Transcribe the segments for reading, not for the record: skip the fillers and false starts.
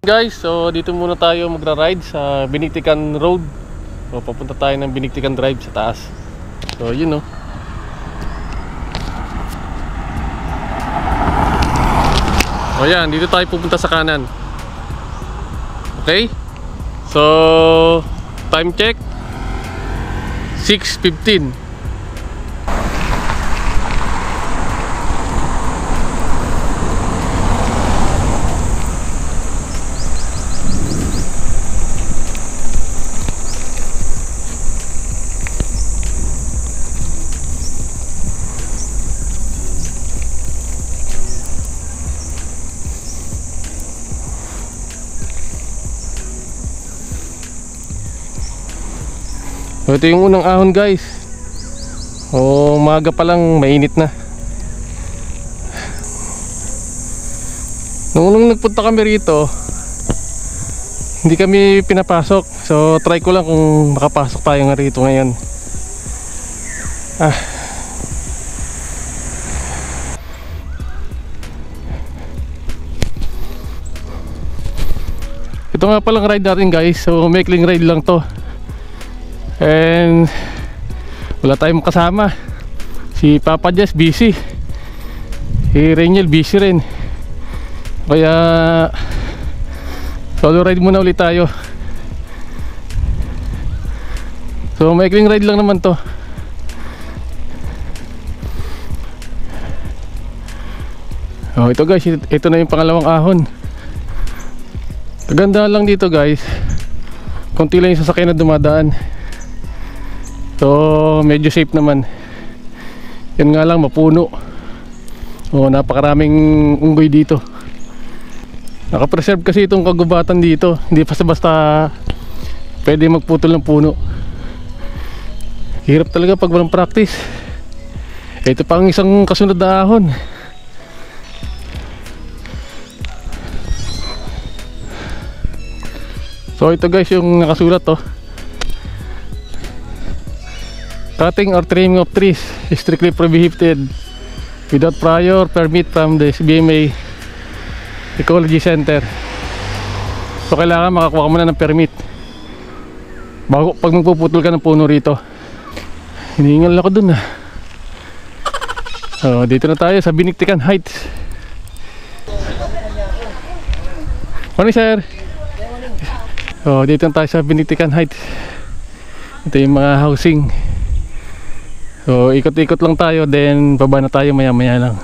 Guys, so dito muna tayo magra-ride sa Biniktikan Road. So papunta tayo ng Biniktikan Drive sa taas. So yun no. O yan, dito tayo pupunta sa kanan. Okay? So time check 6:15. So ito yung unang ahon guys. Umaga pa lang mainit na. Nung nagpunta kami rito, hindi kami pinapasok. So try ko lang kung makapasok tayo nga rito ngayon. Ito nga palang ride natin guys. So maikling ride lang to. And wala tayong kasama. Si Papa Jess busy, si Rainiel busy rin. Kaya solo ride muna ulit tayo. So maikling ride lang naman to. Ito guys, ito na yung pangalawang ahon. Kaganda lang dito guys, konti lang yung sasakyan na dumadaan. So medyo safe naman. Yan nga lang, mapuno. Napakaraming unggoy dito. Nakapreserve kasi itong kagubatan dito. Hindi basta-basta pwede magputol ng puno. Hirap talaga pag walang practice. Ito pa ang isang kasunod na ahon. So ito guys yung nakasulat to. Cutting or trimming of trees is strictly prohibited without prior permit from the SBMA Ecology Center. So kailangan makakuha ka muna ng permit bago pag magpuputol ka ng puno rito. Hinihingal ako dun dito na tayo sa Biniktikan Heights. Morning sir. Dito na tayo sa Biniktikan Heights. Ito yung mga housing. So ikot-ikot lang tayo, then baba na tayo maya-maya lang.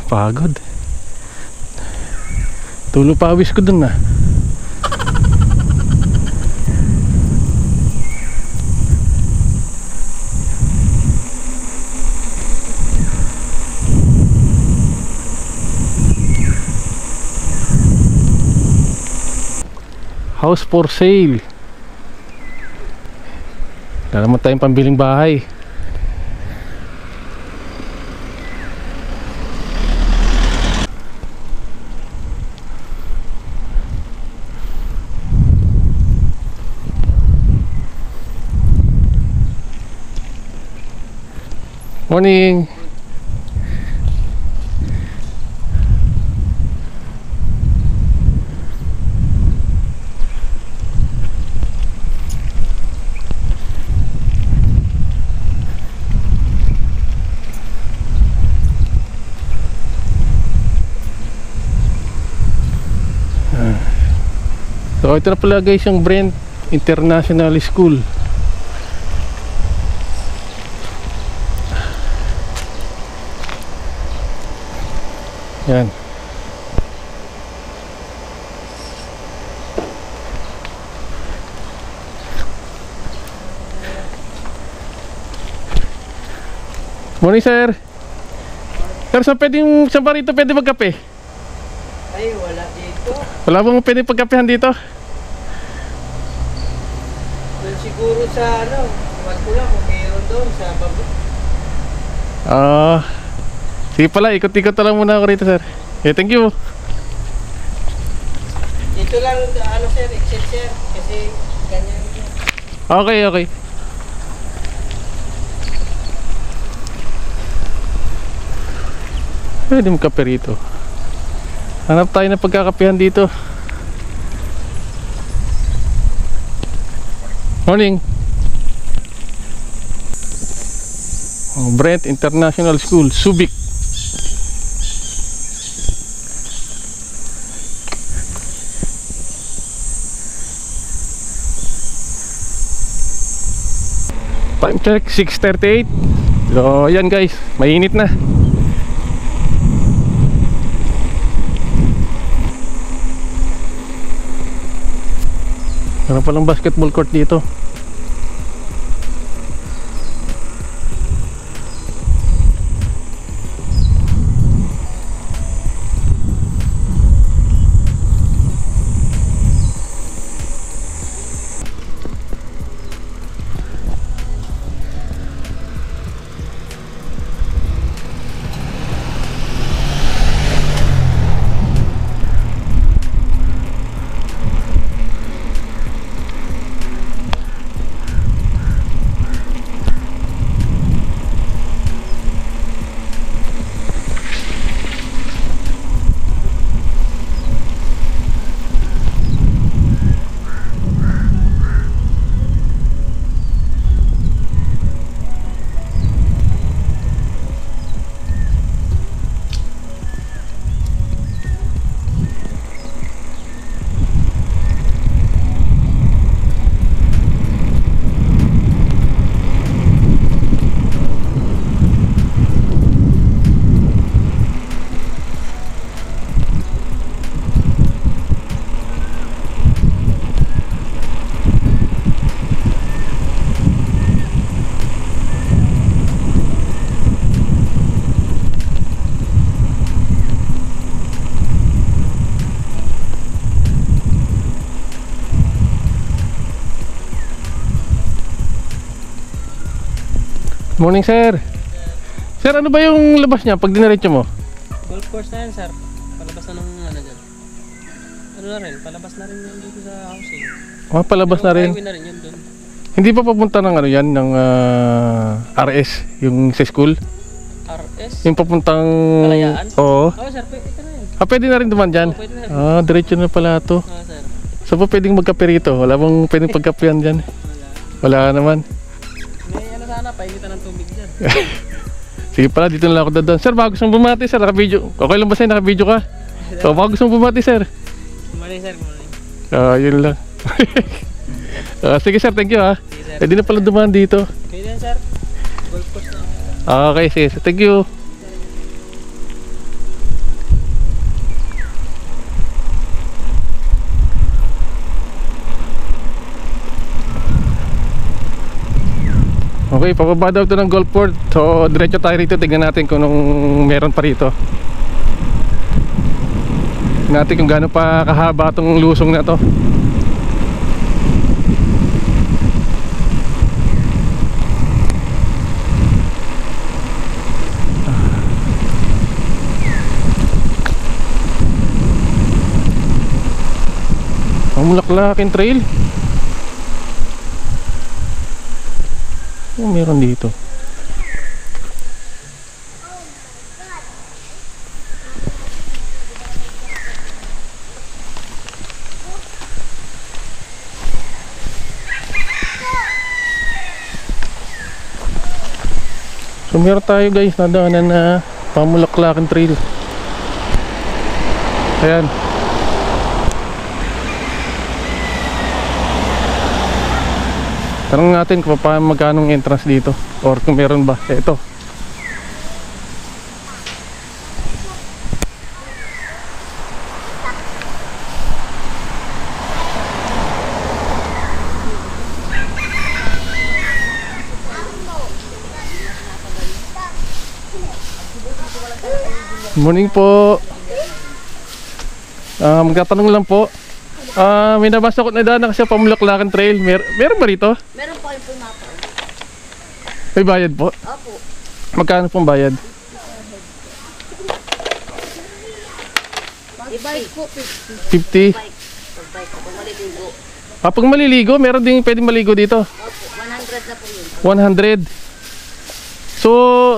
Pagod. Tulo pawis ko dun House for sale. Wala naman tayong pambiling bahay. Morning. So ito na pala guys yung Brent International School. Yan. Morning sir. Sir, saan ba rito pwede magkape? Ay, wala dito. Wala bang pwede pagkapehan dito? Doon siguro sa iwan ko lang kung mayroon doon sa baba. Sige pala, ikot-ikot na lang muna ako rito sir. Thank you. Dito lang, sir, exit sir. Kasi ganyan. Okay. Pwede magkape rito. Hanap tayo ng pagkakapehan dito. Morning. Brent International School, Subic. Time check 6:38. So ayan guys, mainit na. Meron palang basketball court dito. Morning sir. Sir, ano ba yung labas niya pag dinaretso mo? Golf course na yan, sir. Palabas na ng ano dyan. Ano na rin, palabas na rin yun dito sa housing. Ah, palabas na rin. Highway na rin yun dun. Hindi pa papunta ng ano yan, ng RS, yung sa school? RS? Yung papuntang... Kalayaan? Oo. Oo, sir, ito na yun. Ah, pwede na rin duman dyan? Oo, pwede na rin. Ah, diretso na pala ito. Oo, sir. So po pwedeng magkape rito? Wala bang pwedeng pagkapehan dyan? Wala naman. May ano sana, painitan ng tubig dyan. Sige pala, dito na lang ako dadaan. Sir, baka gusto mong bumati sir, naka-video. Okay lang ba sa'yo, naka-video ka? O, baka gusto mong bumati sir. Morning, sir, morning. Yun lang. Sige sir, thank you ha. Sige, sir. Pwede na pala dumaan dito. Kayo din, sir. Golf course na. Okay, sige. Thank you. Okay, pababa daw ito ng golf court. So, diretso tayo rito. Tignan natin kung anong meron pa rito. Tignan natin kung gaano pa kahaba itong lusong na to. Mulaklakin trail. Oh, meron dito. So meron tayo guys, nadaanan na Pamulaklakin trail. Ayan. Tanong natin kung paano magkano entrance dito or kung meron ba. Ito. Morning po. Magtatanong lang po. May nabasa ko na daan na kasi Pamulaklakin trail. Meron ba rito? Meron po yung pumapa. May bayad po? Opo. Magkano pong bayad? I-bike po, 50. 50. Pag-bike po, pag maliligo. Pag maliligo, meron din pwedeng maligo dito. Opo, 100 na po yun. 100. So,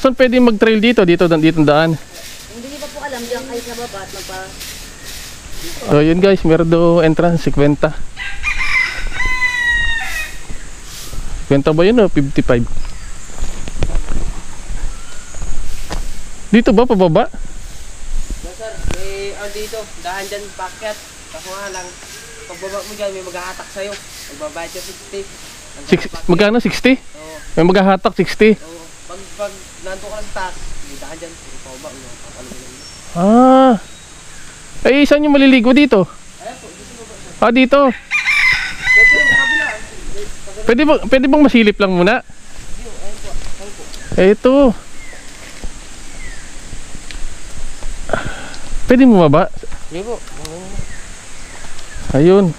saan pwedeng mag-trail dito? Dito ang daan. Hindi ba Nandiyan kayo sa baba at magpa... So yun guys, meron do entrance 50. 50 ba yun o 55? Dito ba pababa? Sir, may dito, dahan dyan packet. Kaso nga lang, pagbaba mo dyan, may maghahatak sa'yo. Magbabayad ka 60. Magkano? 60? Oo. May maghahatak 60? Oo. Pag nanto ka lang sa taas, may dahan dyan. Pababa mo, papalo mo lang. Ah. Eh, saan yung maliligo dito? Ayan po, dito mo ba? Ah, dito. Dito, makabila. Pwede bang masilip lang muna? Ayan po, ayan po. Eh, ito. Pwede mo baba? Sige po. Ayun.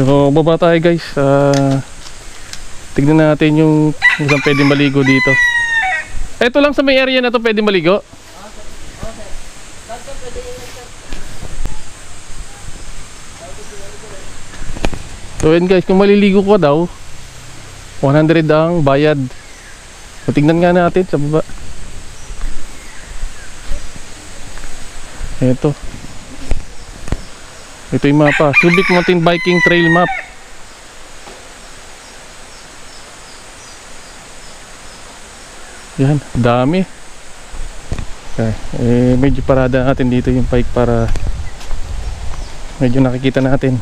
So, baba tayo guys. Tignan natin yung kung saan pwede maligo dito. Ito lang sa may area na to pwede maligo. So yun guys, kung maliligo ko daw 100 ang bayad. So tignan nga natin sa baba. Ito yung mapa, Subic Mountain Biking Trail Map. Yan, dami. Okay, medyo parada natin dito yung bike para medyo nakikita natin.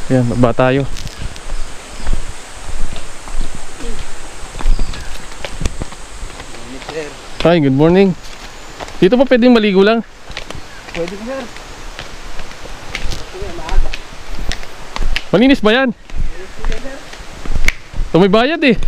Yan, baba tayo. Hi, good morning. Dito pa pwedeng maligo lang? Pwede ko, sir. Malinis ba yan? So may bayad eh.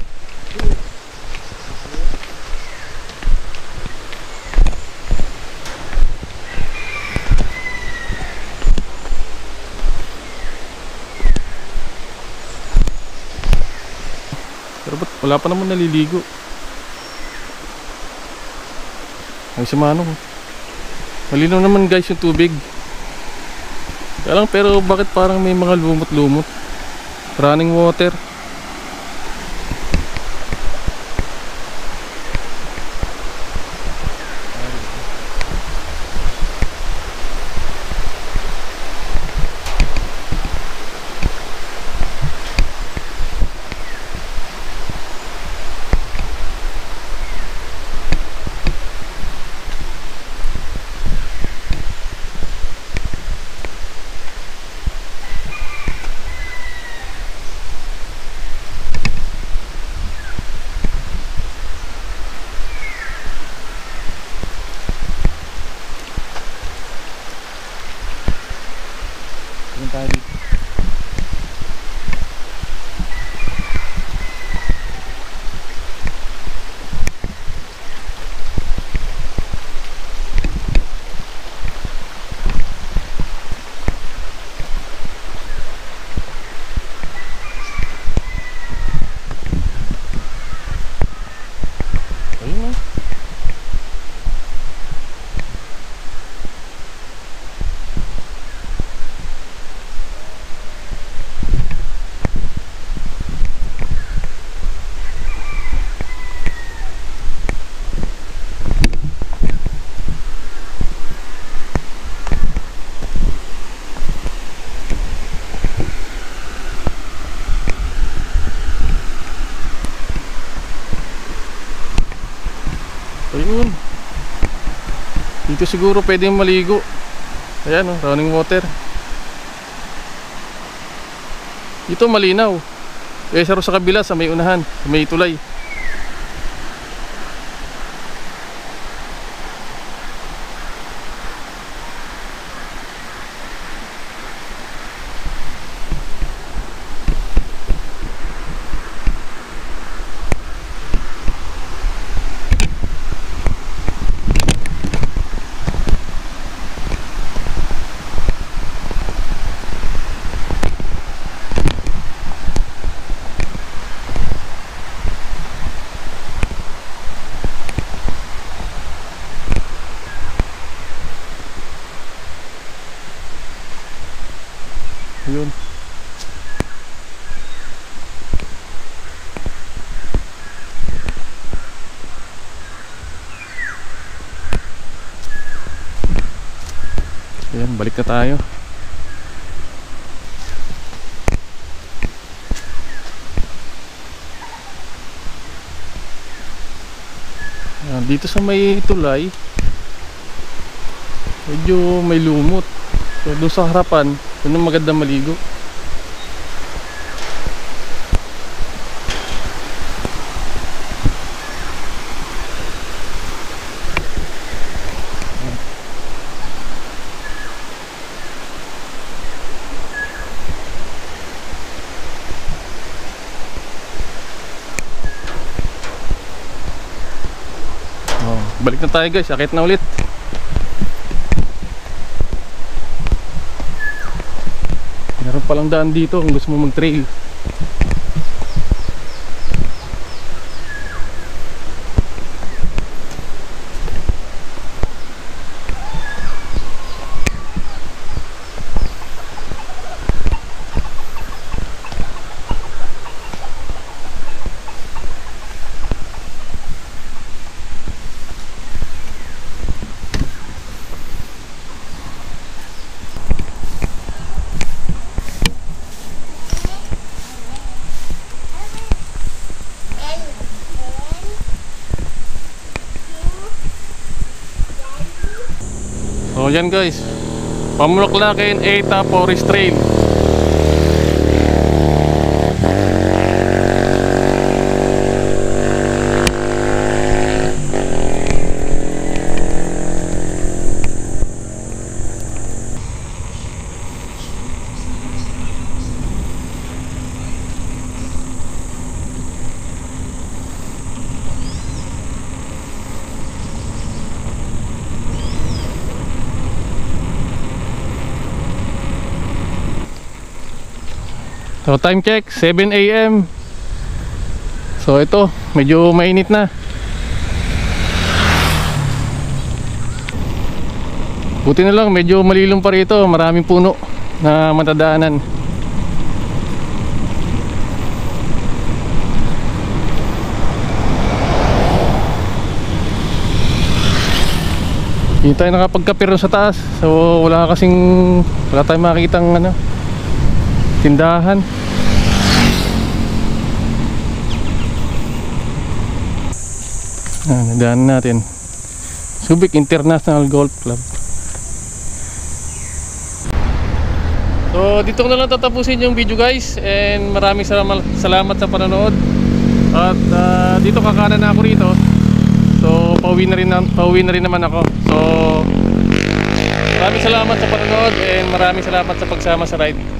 Pero ba't wala pa naman naliligo? Ay simano ko. Malinaw naman guys yung tubig. Kaya lang, pero bakit parang may mga lumot-lumot? Running water. Ayun na. Ayun. Dito siguro pwedeng maligo. Ayan, oh, running water. Dito malinaw. Eh sa kabila, sa may unahan, sa may tulay. Ayan, balik na tayo. Ayan, dito sa may tulay medyo may lumot. So doon sa harapan, doon ang maganda maligo. Balik na tayo guys, akit na ulit. Meron palang daan dito kung gusto mo mag-trail. So yan guys, Pamulaklakin ETA Forest Trail. So time check 7 AM. So ito medyo mainit na. Buti na lang medyo malilom pa rito, maraming puno na matadaanan. Hindi tayo nakapagkapir sa taas. So wala tayong makikitang tindahan. Nadaan natin Subic International Golf Club. So dito ko na lang tatapusin yung video guys, and maraming salamat sa panonood. At dito kakanan na ako rito. So pauwi na rin naman ako. So maraming salamat sa panonood, and maraming salamat sa pagsama sa ride.